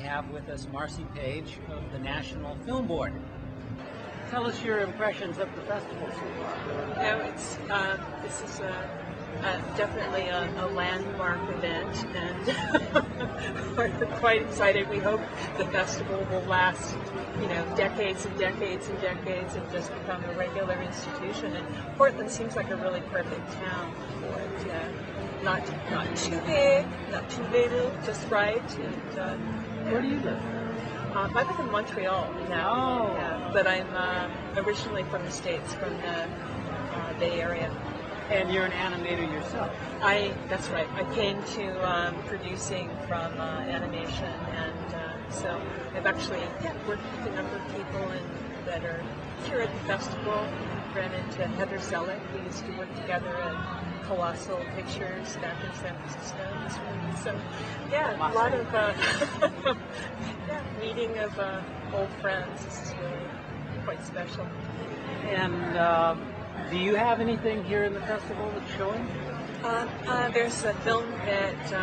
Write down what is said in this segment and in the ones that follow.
have with us Marcy Page of the National Film Board. Tell us your impressions of the festival so far. This is definitely a landmark event, and we're quite excited. We hope the festival will last, decades and decades and decades, and just become a regular institution. And Portland seems like a really perfect town for it. Not too big, not too little, just right. And, where do you live? I live in Montreal now. Oh. Yeah, but I'm originally from the States, from the Bay Area. And you're an animator yourself. That's right. I came to producing from animation, and so I've actually worked with a number of people that are here at the festival. Ran into Heather Zellick. We used to work together at Colossal Pictures back in San Francisco. So, a lot of meeting of old friends. This is really quite special. And do you have anything here in the festival that's showing? There's a film that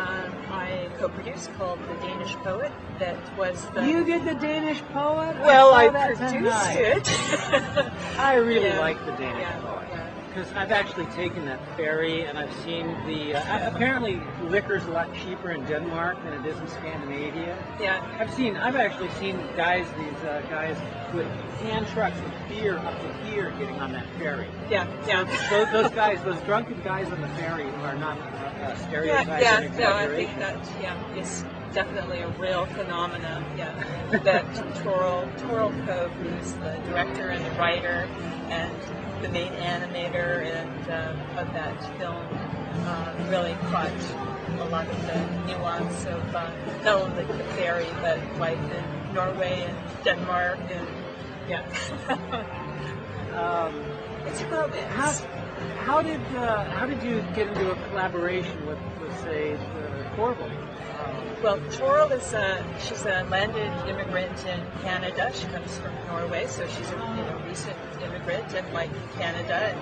I co-produced called The Danish Poet. That was the... You did The Danish Poet? Well, I produced it. I really like The Danish Poet. Because I've actually taken that ferry, and I've seen the... apparently, liquor's a lot cheaper in Denmark than it is in Scandinavia. Yeah. I've actually seen these guys with hand trucks with beer up to here getting on that ferry. Yeah. Those guys, those drunken guys on the ferry who are not stereotyping. No, I think that is definitely a real phenomenon. Yeah, that Toril Cove, who's the director and the writer and the main animator of that film, really caught a lot of the nuance of not only the ferry but life in Norway and Denmark and it's a romance. How did you get into a collaboration with say Toril? Well, Toril she's a landed immigrant in Canada. She comes from Norway, so she's a recent immigrant, and like Canada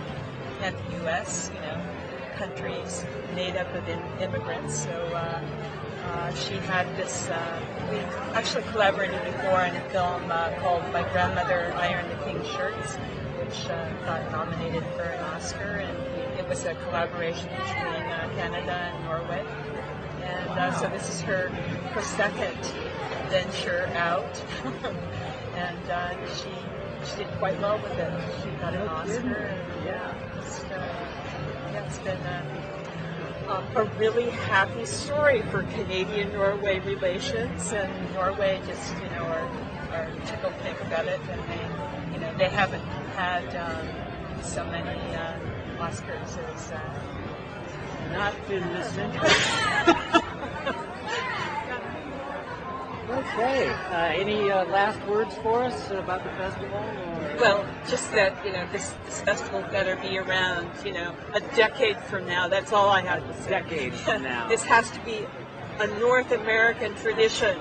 and the U.S., countries made up of immigrants. So she had this. We actually collaborated before in a film called My Grandmother Ironed the King's Shirts, which got nominated for an Oscar, and it was a collaboration between Canada and Norway. And so this is her second venture out, and she did quite well with it. She got an Oscar. It's been a really happy story for Canadian-Norway relations, and Norway just are tickled pink about it, and they haven't had so many Oscars as. Not in this century. Okay. Any last words for us about the festival? Or? Well, just that this festival better be around. A decade from now. That's all I have to say. Decades from now. This has to be a North American tradition.